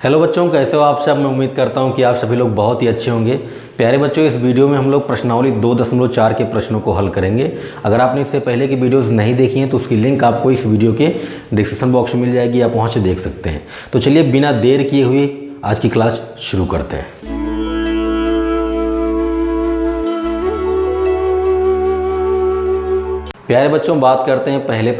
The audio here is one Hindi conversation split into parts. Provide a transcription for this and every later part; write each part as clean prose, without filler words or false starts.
हेलो बच्चों, कैसे हो आप सब। मैं उम्मीद करता हूं कि आप सभी लोग बहुत ही अच्छे होंगे। प्यारे बच्चों, इस वीडियो में हम लोग प्रश्नावली 2.4 के प्रश्नों को हल करेंगे। अगर आपने इससे पहले की वीडियोस नहीं देखी हैं तो उसकी लिंक आपको इस वीडियो के डिस्क्रिप्शन बॉक्स में मिल जाएगी, आप वहां से देख सकते हैं। तो चलिए बिना देर किए हुए आज की क्लास शुरू करते हैं। प्यारे बच्चों, बात करते हैं पहले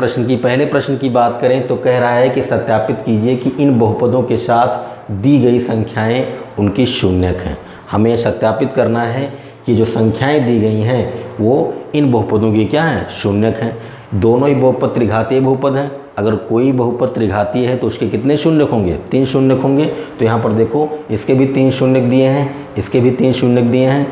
प्रश्न की बात करें तो कह रहा है कि सत्यापित कीजिए कि इन बहुपदों के साथ दी गई संख्याएं उनकी शून्यक हैं। हमें सत्यापित करना है कि जो संख्याएं दी गई हैं वो इन बहुपदों की क्या हैं, शून्यक हैं। दोनों ही बहुपद त्रिघातीय बहुपद हैं। अगर कोई बहुपद त्रिघातीय है तो उसके कितने शून्यक होंगे, 3 शून्यक होंगे। तो यहाँ पर देखो, इसके भी 3 शून्यक दिए हैं, इसके भी 3 शून्यक दिए हैं।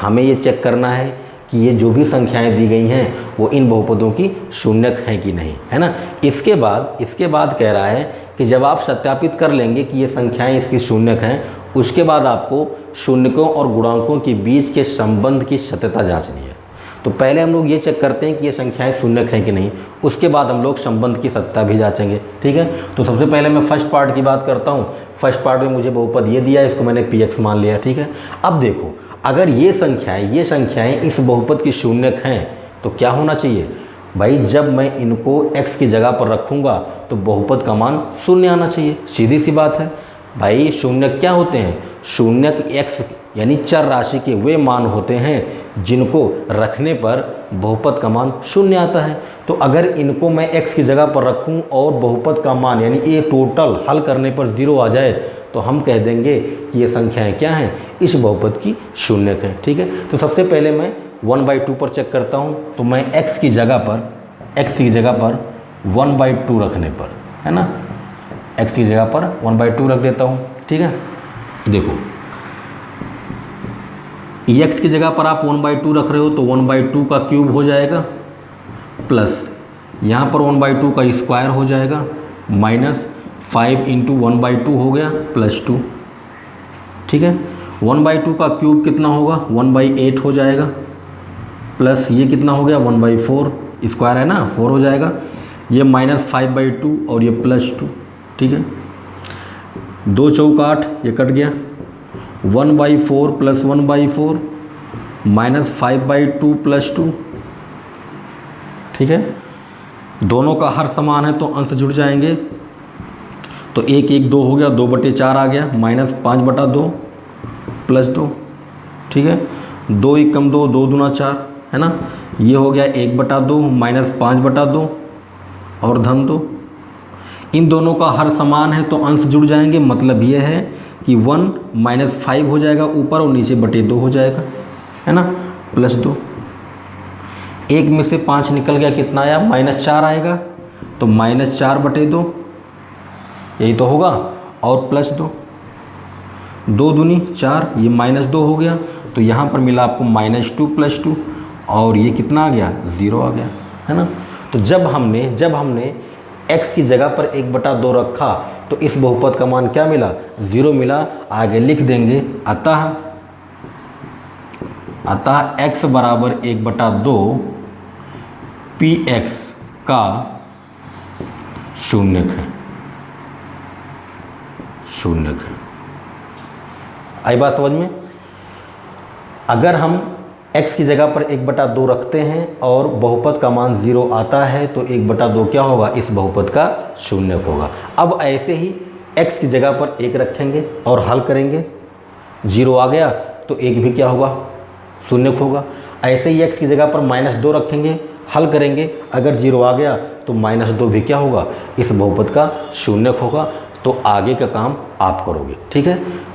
हमें ये चेक करना है कि ये जो भी संख्याएं दी गई हैं वो इन बहुपदों की शून्यक हैं कि नहीं, है ना। इसके बाद कह रहा है कि जब आप सत्यापित कर लेंगे कि ये संख्याएं इसकी शून्यक हैं, उसके बाद आपको शून्यकों और गुणांकों के बीच के संबंध की सत्यता जांचनी है। तो पहले हम लोग ये चेक करते हैं कि ये संख्याएं शून्यक हैं कि नहीं, उसके बाद हम लोग संबंध की सत्यता भी जाँचेंगे, ठीक है। तो सबसे पहले मैं फर्स्ट पार्ट की बात करता हूँ। फर्स्ट पार्ट में मुझे बहुपद ये दिया, इसको मैंने px मान लिया, ठीक है। अब देखो, अगर ये संख्याएं इस बहुपद की शून्यक हैं तो क्या होना चाहिए भाई, जब मैं इनको x की जगह पर रखूँगा तो बहुपद का मान शून्य आना चाहिए। सीधी सी बात है भाई। शून्यक क्या होते हैं, शून्यक x यानी चर राशि के वे मान होते हैं जिनको रखने पर बहुपद का मान शून्य आता है। तो अगर इनको मैं x की जगह पर रखूं और बहुपद का मान यानी ये टोटल हल करने पर 0 आ जाए तो हम कह देंगे कि ये संख्याएं क्या हैं, इस बहुपद की शून्यक हैं, ठीक है। तो सबसे पहले मैं 1/2 पर चेक करता हूं। तो मैं x की जगह पर 1/2 रखने पर, है ना, x की जगह पर 1/2 रख देता हूं, ठीक है। देखो, x की जगह पर आप 1/2 रख रहे हो तो 1/2 का क्यूब हो जाएगा, प्लस यहाँ पर 1/2 का स्क्वायर हो जाएगा, माइनस 5 × 1/2 हो गया, +2, ठीक है। 1/2 का क्यूब कितना होगा, 1/8 हो जाएगा, प्लस ये कितना हो गया 1/4, स्क्वायर है ना, 4 हो जाएगा, ये -5/2 और ये +2, ठीक है। 2 चौका 8, ये कट गया, 1/4 + 1/4 -5/2 +2, ठीक है। दोनों का हर समान है तो अंश जुड़ जाएंगे। तो 1 1 2 हो गया, 2/4 आ गया, -5/2 +2, ठीक है। 2 1 2, 2 दूना 4, है ना। ये हो गया 1/2 -5/2 और धन 2। इन दोनों का हर समान है तो अंश जुड़ जाएंगे। मतलब ये है कि 1 -5 हो जाएगा ऊपर और नीचे /2 हो जाएगा, है ना, +2। 1 में से 5 निकल गया, कितना आया, -4 आएगा। तो -4/2 यही तो होगा, और +2, 2 दूनी 4, ये -2 हो गया। तो यहाँ पर मिला आपको -2 +2 और ये कितना आ गया, 0 आ गया, है ना। तो जब हमने x की जगह पर 1/2 रखा तो इस बहुपद का मान क्या मिला, 0 मिला। आगे लिख देंगे, अतः x बराबर 1/2 px का शून्यक है। आई बात समझ में। अगर हम x की जगह पर 1/2 रखते हैं और बहुपद का मान 0 आता है तो 1/2 क्या होगा, इस बहुपद का शून्यक होगा। अब ऐसे ही x की जगह पर 1 रखेंगे और हल करेंगे, 0 आ गया तो 1 भी क्या होगा, शून्यक होगा। ऐसे ही x की जगह पर -2 रखेंगे, हल करेंगे, अगर 0 आ गया तो -2 भी क्या होगा, इस बहुपद का शून्यक होगा। तो आगे का काम आप करोगे, ठीक है।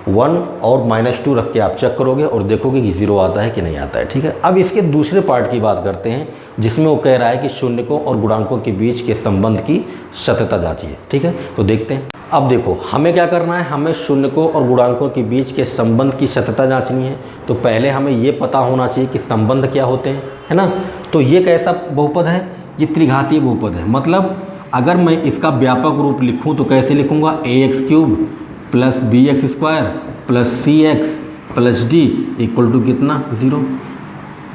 1 और -2 रख के आप चेक करोगे और देखोगे कि 0 आता है कि नहीं आता है, ठीक है। अब इसके दूसरे पार्ट की बात करते हैं जिसमें वो कह रहा है कि शून्यकों और गुणांकों के बीच के संबंध की सत्यता जांचिए, ठीक है। तो देखते हैं। अब देखो, हमें क्या करना है, हमें शून्यकों और गुणांकों के बीच के संबंध की सत्यता जांचनी है। तो पहले हमें ये पता होना चाहिए कि संबंध क्या होते हैं, है ना। तो ये कैसा बहुपद है, ये त्रिघातीय बहुपद है। मतलब अगर मैं इसका व्यापक रूप लिखूं तो कैसे लिखूंगा, ax³ + bx² + cx + d = कितना, 0।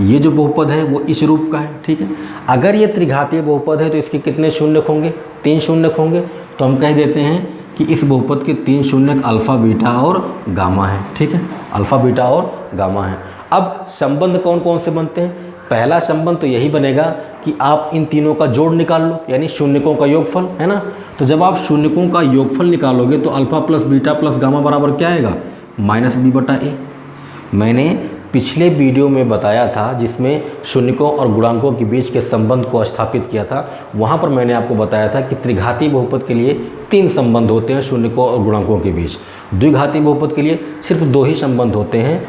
ये जो बहुपद है वो इस रूप का है, ठीक है। अगर ये त्रिघातीय बहुपद है तो इसके कितने शून्यक होंगे, 3 शून्यक होंगे। तो हम कह देते हैं कि इस बहुपद के 3 शून्यक अल्फ़ा बीटा और गामा है। ठीक है, अल्फ़ा बीटा और गामा है। अब संबंध कौन कौन से बनते हैं? पहला संबंध तो यही बनेगा कि आप इन तीनों का जोड़ निकाल लो, यानी शून्यकों का योगफल, है ना। तो जब आप शून्यकों का योगफल निकालोगे तो alpha plus beta plus gamma बराबर क्या आएगा? -b/a। मैंने पिछले वीडियो में बताया था जिसमें शून्यकों और गुणांकों के बीच के संबंध को स्थापित किया था, वहाँ पर मैंने आपको बताया था कि त्रिघातीय बहुपद के लिए 3 संबंध होते हैं शून्यकों और गुणांकों के बीच। द्विघातीय बहुपद के लिए सिर्फ 2 ही संबंध होते हैं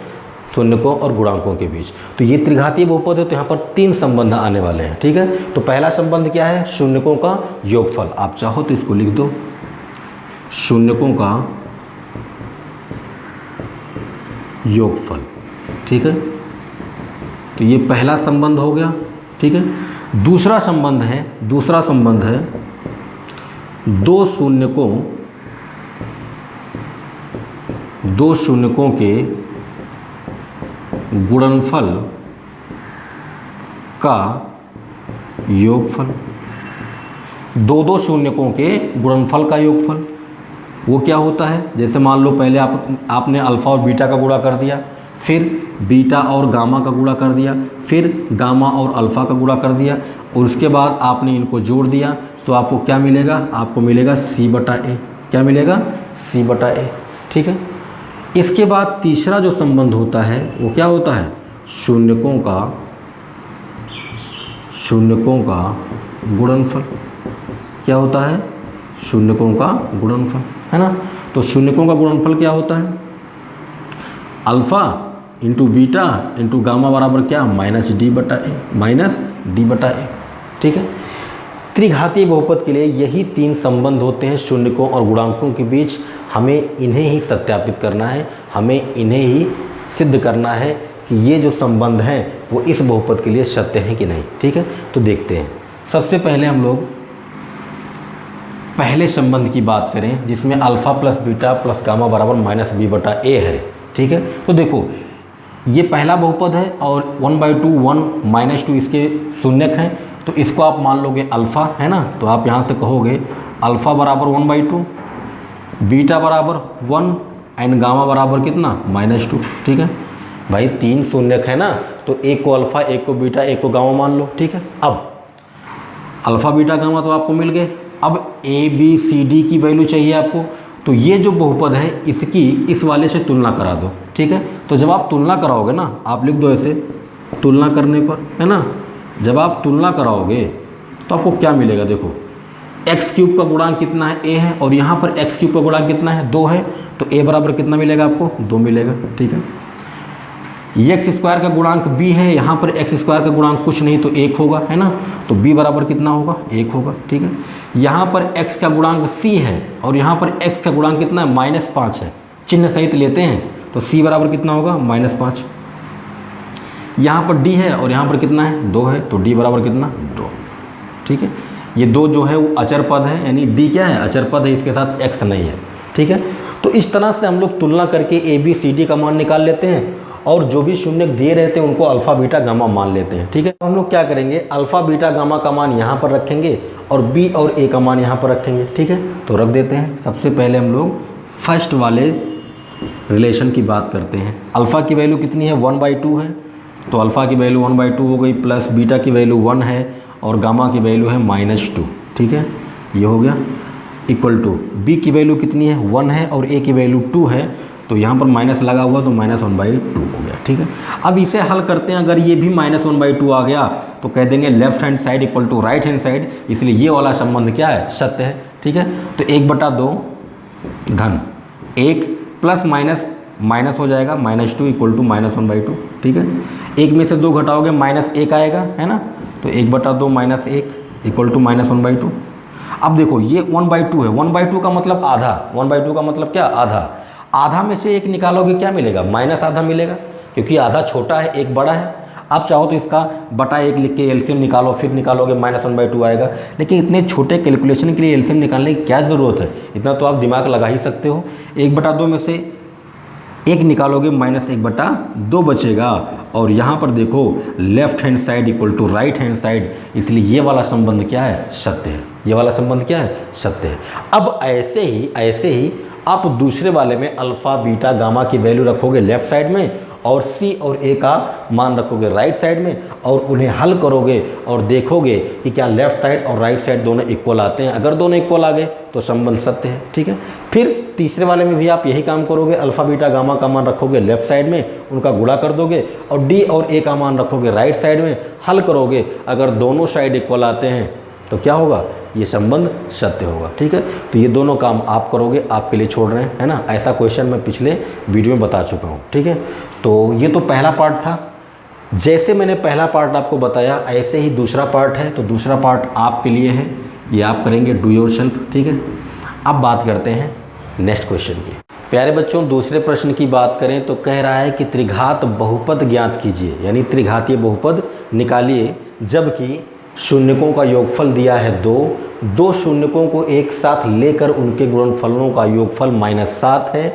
शून्यकों और गुणांकों के बीच। तो ये त्रिघातीय बहुपद है तो यहाँ पर 3 संबंध आने वाले हैं। ठीक है, तो पहला संबंध क्या है? शून्यकों का योगफल। आप चाहो तो इसको लिख दो, शून्यकों का योगफल। ठीक है, तो ये पहला संबंध हो गया। ठीक है, दूसरा संबंध है दो शून्यकों के गुणनफल का योगफल। दो शून्यकों के गुणनफल का योगफल वो क्या होता है? जैसे मान लो पहले आपने अल्फ़ा और बीटा का गुणा कर दिया, फिर बीटा और गामा का गुणा कर दिया, फिर गामा और अल्फ़ा का गुणा कर दिया, और उसके बाद आपने इनको जोड़ दिया, तो आपको क्या मिलेगा? आपको मिलेगा c/a। क्या मिलेगा? c/a। ठीक है, इसके बाद तीसरा जो संबंध होता है वो क्या होता है? शून्यकों का गुणनफल। क्या होता है? शून्यकों का गुणनफल, है ना। तो शून्यकों का गुणनफल क्या होता है? Alpha into beta into gamma बराबर क्या? -d/a। ठीक है, त्रिघातीय बहुपद के लिए यही 3 संबंध होते हैं शून्यकों और गुणांकों के बीच। हमें इन्हें ही सत्यापित करना है, हमें इन्हें ही सिद्ध करना है कि ये जो संबंध हैं वो इस बहुपद के लिए सत्य हैं कि नहीं। ठीक है, तो देखते हैं। सबसे पहले हम लोग पहले संबंध की बात करें जिसमें alpha plus beta plus gamma बराबर -b/a है। ठीक है, तो देखो ये पहला बहुपद है और 1/2 1 -2 इसके शून्यक हैं, तो इसको आप मान लोगे अल्फ़ा, है ना। तो आप यहाँ से कहोगे अल्फ़ा बराबर 1/2, बीटा बराबर 1 एंड गामा बराबर कितना? -2। ठीक है भाई, 3 शून्यक है ना, तो एक को अल्फ़ा, एक को बीटा, एक को गामा मान लो। ठीक है, अब अल्फ़ा बीटा गामा तो आपको मिल गए। अब a b c d की वैल्यू चाहिए आपको, तो ये जो बहुपद है इसकी इस वाले से तुलना करा दो। ठीक है, तो जब आप तुलना कराओगे ना, आप लिख दो ऐसे, तुलना करने पर, है ना, जब आप तुलना कराओगे तो आपको क्या मिलेगा? देखो x³ का गुणांक कितना है? a है, और यहाँ पर x³ का गुणांक कितना है? 2 है, तो a बराबर कितना मिलेगा आपको? 2 मिलेगा। ठीक है, x² का गुणांक b है, यहाँ पर x² का गुणांक कुछ नहीं तो 1 होगा, है ना, तो b बराबर कितना होगा? 1 होगा। ठीक है, यहाँ पर x का गुणांक c है और यहाँ पर x का गुणांक कितना है? -5 है, चिन्ह सहित लेते हैं तो c बराबर कितना होगा? -5। यहाँ पर d है और यहाँ पर कितना है? 2 है, तो d बराबर कितना? 2। ठीक है, ये 2 जो है वो अचर पद है, यानी d क्या है? अचर पद है, इसके साथ x नहीं है। ठीक है, तो इस तरह से हम लोग तुलना करके a b c d का मान निकाल लेते हैं और जो भी शून्यक दिए रहते हैं उनको अल्फ़ा बीटा गामा मान लेते हैं। ठीक है, हम लोग क्या करेंगे? अल्फ़ा बीटा गामा का मान यहाँ पर रखेंगे और b और a का मान यहाँ पर रखेंगे। ठीक है, तो रख देते हैं। सबसे पहले हम लोग फर्स्ट वाले रिलेशन की बात करते हैं। अल्फ़ा की वैल्यू कितनी है? 1/2 है, तो अल्फ़ा की वैल्यू 1/2 हो गई, प्लस बीटा की वैल्यू 1 है और गामा की वैल्यू है -2। ठीक है, ये हो गया, इक्वल टू b की वैल्यू कितनी है? 1 है और a की वैल्यू 2 है, तो यहाँ पर माइनस लगा हुआ तो -1/2 हो गया। ठीक है, अब इसे हल करते हैं। अगर ये भी -1/2 आ गया तो कह देंगे left hand side equal to right hand side, इसलिए ये वाला संबंध क्या है? सत्य है। ठीक है, तो 1/2 धन 1 प्लस माइनस हो जाएगा, -2 इक्वल टू -1/2। ठीक है, 1 में से 2 घटाओगे -1 आएगा, है ना, तो 1/2 -1 इक्वल टू -1/2। अब देखो ये 1/2 है, 1/2 का मतलब आधा, 1/2 का मतलब क्या? आधा। आधा में से 1 निकालोगे क्या मिलेगा? -आधा मिलेगा, क्योंकि आधा छोटा है 1 बड़ा है। आप चाहो तो इसका /1 लिख के एलसीएम निकालो, फिर निकालोगे -1/2 आएगा। लेकिन इतने छोटे कैलकुलेशन के लिए एलसीएम निकालने की क्या ज़रूरत है? इतना तो आप दिमाग लगा ही सकते हो। 1/2 में से 1 निकालोगे -1/2 बचेगा, और यहाँ पर देखो left hand side equal to right hand side, इसलिए ये वाला संबंध क्या है? सत्य है। ये वाला संबंध क्या है, सत्य है। अब ऐसे ही आप दूसरे वाले में अल्फ़ा बीटा गामा की वैल्यू रखोगे लेफ्ट साइड में और सी और ए का मान रखोगे राइट साइड में और उन्हें हल करोगे और देखोगे कि क्या लेफ्ट साइड और राइट साइड दोनों इक्वल आते हैं। अगर दोनों इक्वल आ गए तो संबंध सत्य है, ठीक है। फिर तीसरे वाले में भी आप यही काम करोगे, अल्फ़ा बीटा गामा का मान रखोगे लेफ्ट साइड में, उनका गुणा कर दोगे और डी और ए का मान रखोगे राइट साइड में, हल करोगे। अगर दोनों साइड इक्वल आते हैं तो क्या होगा, ये संबंध सत्य होगा, ठीक है। तो ये दोनों काम आप करोगे, आपके लिए छोड़ रहे हैं, है ना। ऐसा क्वेश्चन मैं पिछले वीडियो में बता चुका हूँ, ठीक है। तो ये तो पहला पार्ट था। जैसे मैंने पहला पार्ट आपको बताया ऐसे ही दूसरा पार्ट है, तो दूसरा पार्ट आपके लिए है, ये आप करेंगे डू योर सेल्फ, ठीक है। अब बात करते हैं नेक्स्ट क्वेश्चन की। प्यारे बच्चों, दूसरे प्रश्न की बात करें तो कह रहा है कि त्रिघात बहुपद ज्ञात कीजिए, यानी त्रिघातीय बहुपद निकालिए जबकि शून्यकों का योगफल दिया है 2, 2 शून्यकों को एक साथ लेकर उनके गुणनफलों का योगफल -7 है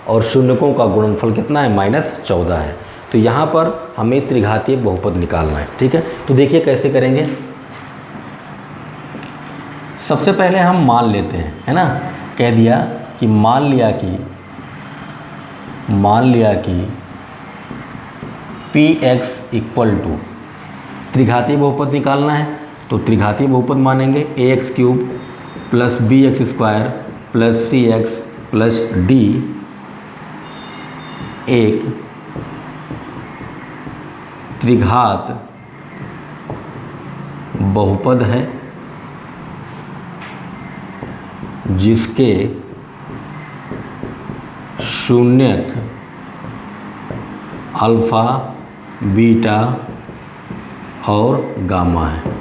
और शून्यकों का गुणनफल कितना है, -14 है। तो यहाँ पर हमें त्रिघातीय बहुपद निकालना है, ठीक है। तो देखिए कैसे करेंगे। सबसे पहले हम मान लेते हैं, है ना। कह दिया कि मान लिया कि px = त्रिघातीय बहुपद निकालना है। तो त्रिघातीय बहुपद मानेंगे ax³ + bx² + cx + d एक त्रिघात बहुपद है जिसके शून्यक अल्फ़ा बीटा और गामा है।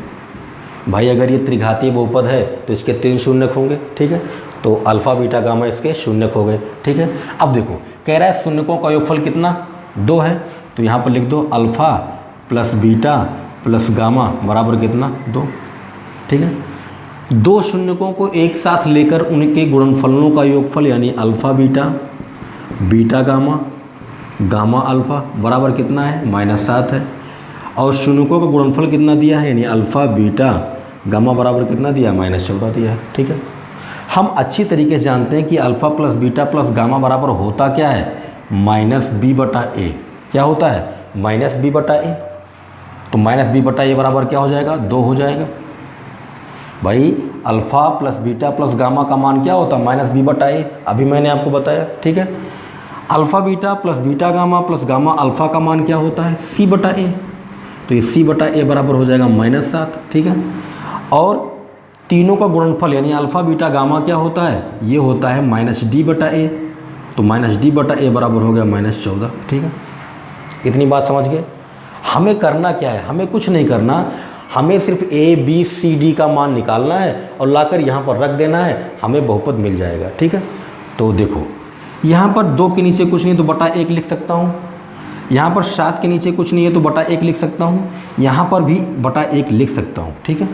भाई अगर ये त्रिघातीय बहुपद है तो इसके 3 शून्यक होंगे, ठीक है। तो अल्फ़ा बीटा गामा इसके शून्यक हो गए, ठीक है। अब देखो कह रहा है शून्यकों का योगफल कितना, 2 है। तो यहाँ पर लिख दो अल्फ़ा + बीटा + गामा बराबर कितना, 2, ठीक है। 2 शून्यकों को एक साथ लेकर उनके गुणनफलों का योगफल यानी alpha beta, beta gamma, gamma alpha बराबर कितना है, -7 है। और शून्यकों का गुणनफल कितना दिया है, यानी अल्फ़ा बीटा गामा बराबर कितना दिया, -14 दिया है, ठीक है। हम अच्छी तरीके से जानते हैं कि अल्फ़ा + बीटा + गामा बराबर होता क्या है, -b/a। क्या होता है, -b/a। तो -b/a बराबर क्या हो जाएगा, 2 हो जाएगा। भाई अल्फ़ा + बीटा + गामा का मान क्या होता है, -b/a। अभी मैंने आपको बताया, ठीक है। Alpha beta + beta gamma + gamma alpha का मान क्या होता है, c/a। तो ये c/a बराबर हो जाएगा -7, ठीक है। और तीनों का गुणनफल यानी अल्फ़ा बीटा गामा क्या होता है, ये होता है -d/a। तो -d/a बराबर हो गया -14, ठीक है। इतनी बात समझ गए। हमें करना क्या है, हमें कुछ नहीं करना, हमें सिर्फ a b c d का मान निकालना है और लाकर यहाँ पर रख देना है, हमें बहुपद मिल जाएगा, ठीक है। तो देखो यहाँ पर 2 के नीचे कुछ नहीं तो /1 लिख सकता हूँ, यहाँ पर 7 के नीचे कुछ नहीं है तो /1 लिख सकता हूँ, यहाँ पर भी /1 लिख सकता हूँ, ठीक है,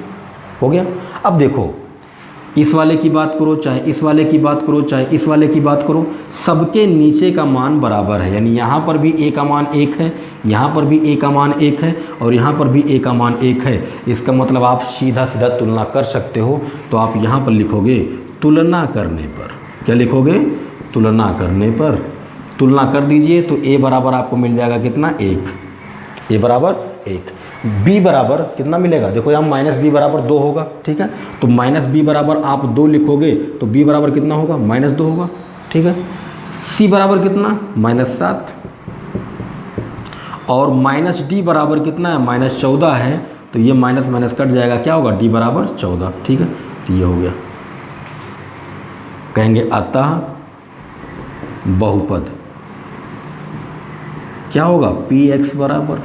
हो गया। अब देखो इस वाले की बात करो चाहे इस वाले की बात करो चाहे इस वाले की बात करो, सबके नीचे का मान बराबर है। यानी यहाँ पर भी a का मान 1 है, यहाँ पर भी a का मान 1 है और यहाँ पर भी a का मान 1 है। इसका मतलब आप सीधा सीधा तुलना कर सकते हो। तो आप यहाँ पर लिखोगे तुलना करने पर, क्या लिखोगे, तुलना करने पर। तुलना कर दीजिए तो a बराबर आपको मिल जाएगा कितना, 1, a बराबर 1। b बराबर कितना मिलेगा, देखो यहाँ -b बराबर 2 होगा, ठीक है। तो -b बराबर आप 2 लिखोगे तो b बराबर कितना होगा, -2 होगा, ठीक है। c बराबर कितना, -7 और -d बराबर कितना है, -14 है। तो ये माइनस माइनस कट जाएगा, क्या होगा, d बराबर 14, ठीक है। तो ये हो गया। कहेंगे अतः बहुपद क्या होगा, px बराबर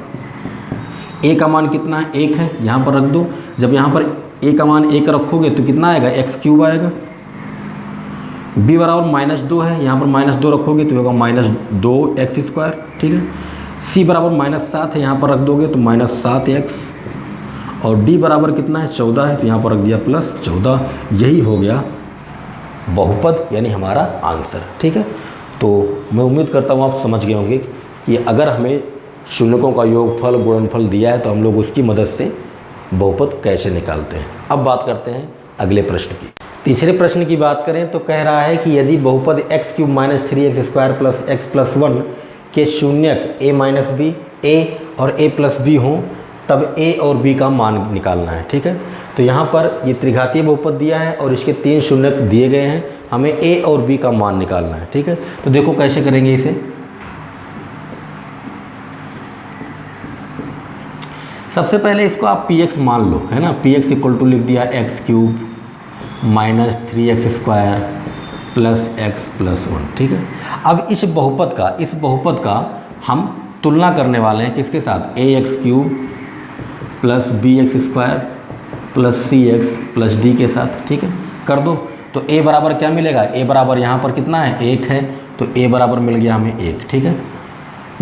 a का मान कितना है, 1 है, यहाँ पर रख दो। जब यहाँ पर a का मान 1 रखोगे तो कितना आएगा, x³ आएगा। b बराबर -2 है, यहाँ पर -2 रखोगे तो होगा -2x², ठीक है। c बराबर -7 है, यहाँ पर रख दोगे तो -7x। और d बराबर कितना है, 14 है, तो यहाँ पर रख दिया +14। यही हो गया बहुपद यानी हमारा आंसर, ठीक है। तो मैं उम्मीद करता हूँ आप समझ गए होंगे कि अगर हमें शून्यकों का योगफल गुणनफल दिया है तो हम लोग उसकी मदद से बहुपद कैसे निकालते हैं। अब बात करते हैं अगले प्रश्न की। तीसरे प्रश्न की बात करें तो कह रहा है कि यदि बहुपद x³ - 3x² + x + 1 के शून्यक a - b, a और a + b हों तब a और b का मान निकालना है। ठीक है, तो यहाँ पर ये त्रिघातीय बहुपद दिया है और इसके 3 शून्यक दिए गए हैं, हमें a और b का मान निकालना है। ठीक है, तो देखो कैसे करेंगे इसे। सबसे पहले इसको आप px मान लो, है ना। px = लिख दिया x³ - 3x² + x + 1। ठीक है, अब इस बहुपद का हम तुलना करने वाले हैं किसके साथ, ax³ + bx² + cx + d के साथ। ठीक है, कर दो तो a बराबर क्या मिलेगा, a बराबर यहाँ पर कितना है 1 है, तो a बराबर मिल गया हमें 1। ठीक है,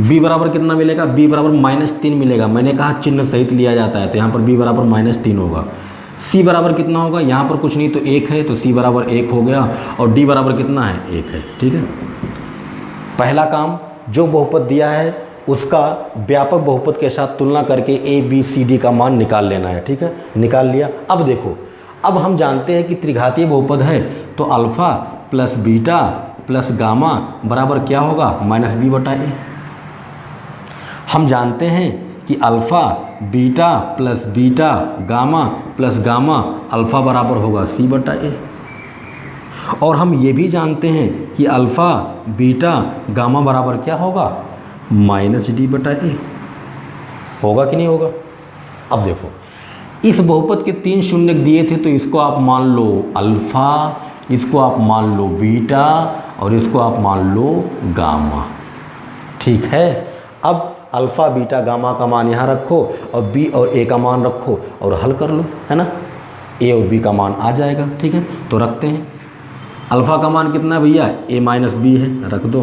b बराबर कितना मिलेगा, b बराबर -3 मिलेगा। मैंने कहा चिन्ह सहित लिया जाता है, तो यहाँ पर b बराबर -3 होगा। c बराबर कितना होगा, यहाँ पर कुछ नहीं तो 1 है, तो c बराबर 1 हो गया। और d बराबर कितना है 1 है। ठीक है, पहला काम जो बहुपद दिया है उसका व्यापक बहुपद के साथ तुलना करके a b c d का मान निकाल लेना है। ठीक है, निकाल लिया। अब देखो, अब हम जानते हैं कि त्रिघातीय बहुपद है तो अल्फ़ा + बीटा + गामा बराबर क्या होगा, -b/a। हम जानते हैं कि alpha beta + beta gamma + gamma alpha बराबर होगा c/a। और हम ये भी जानते हैं कि अल्फ़ा बीटा गामा बराबर क्या होगा, -d/a। होगा कि नहीं होगा। अब देखो, इस बहुपद के 3 शून्यक दिए थे, तो इसको आप मान लो अल्फ़ा, इसको आप मान लो बीटा और इसको आप मान लो गामा। ठीक है, अब अल्फ़ा बीटा गामा का मान यहाँ रखो और b और a का मान रखो और हल कर लो, है ना। a और b का मान आ जाएगा। ठीक है, तो रखते हैं। अल्फ़ा का मान कितना है भैया, a - b है, रख दो।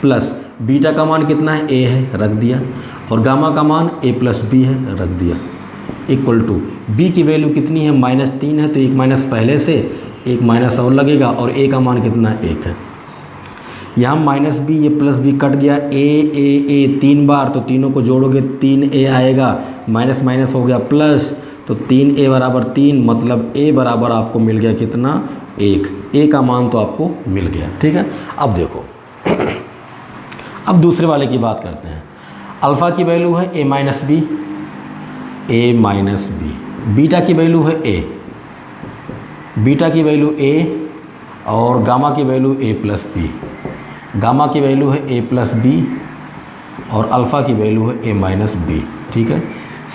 प्लस बीटा का मान कितना है, a है, रख दिया। और गामा का मान a + b है, रख दिया। इक्वल टू b की वैल्यू कितनी है, -3 है, तो एक माइनस पहले से एक माइनस और लगेगा। और a का मान कितना है, 1 है। यहाँ -b, ये +b कट गया, a 3 बार, तो तीनों को जोड़ोगे 3a आएगा, माइनस माइनस हो गया प्लस, तो 3a बराबर 3, मतलब a बराबर आपको मिल गया कितना, 1। a का मान तो आपको मिल गया। ठीक है, अब देखो, अब दूसरे वाले की बात करते हैं। अल्फ़ा की वैल्यू है a - b, बीटा की वैल्यू है a, बीटा की वैल्यू a और गामा की वैल्यू a + b, गामा की वैल्यू है a + b और अल्फ़ा की वैल्यू है a - b। ठीक है,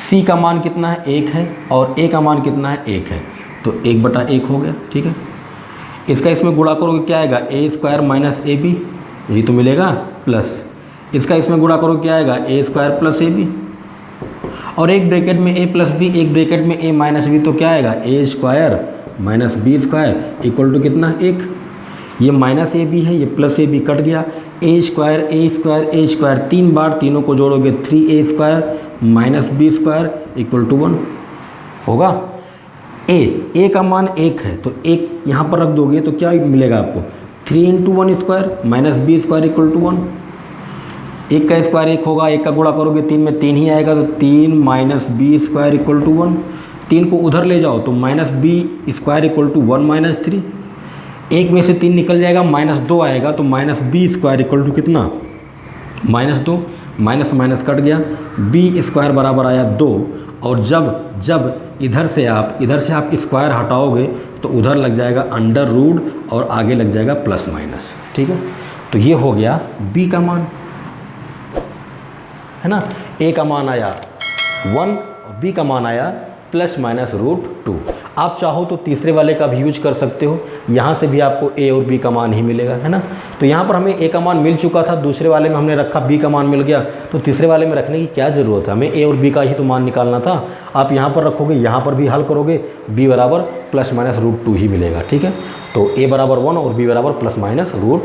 c का मान कितना है, 1 है, और a का मान कितना है, 1 है, तो 1/1 हो गया। ठीक है, इसका इसमें गुणा करोगे क्या आएगा, a² - ab, यही तो मिलेगा, प्लस इसका इसमें गुणा करोगे क्या आएगा, a² + ab, और एक ब्रैकेट में a + b, एक ब्रैकेट में a - b, तो क्या आएगा, a² - b² इक्वल टू कितना, 1। ये -ab है, ये +ab कट गया, a² 3 बार, तीनों को जोड़ोगे 3a² - b² इक्वल टू 1 होगा। a का मान 1 है, तो 1 यहाँ पर रख दोगे तो क्या मिलेगा आपको, 3 × 1² - b² इक्वल टू 1। 1 का स्क्वायर 1 होगा, 1 का गुणा करोगे 3 में 3 ही आएगा, तो 3 - b² इक्वल टू 1। 3 को उधर ले जाओ तो -b² इक्वल टू 1 - 3। 1 में से 3 निकल जाएगा, -2 आएगा, तो -b² इक्वल टू कितना, -2, माइनस माइनस कट गया, b² बराबर आया 2। और जब इधर से आप स्क्वायर हटाओगे तो उधर लग जाएगा √ और आगे लग जाएगा +-। ठीक है, तो ये हो गया b का मान, है ना। a का मान आया 1 और b का मान आया ±√2। आप चाहो तो तीसरे वाले का भी यूज कर सकते हो, यहाँ से भी आपको a और b का मान ही मिलेगा, है ना। तो यहाँ पर हमें a का मान मिल चुका था, दूसरे वाले में हमने रखा b का मान मिल गया, तो तीसरे वाले में रखने की क्या ज़रूरत है, हमें a और b का ही तो मान निकालना था। आप यहाँ पर रखोगे, यहाँ पर भी हल करोगे, b बराबर ±√2 ही मिलेगा। ठीक है, तो a बराबर 1 और b बराबर ±√2।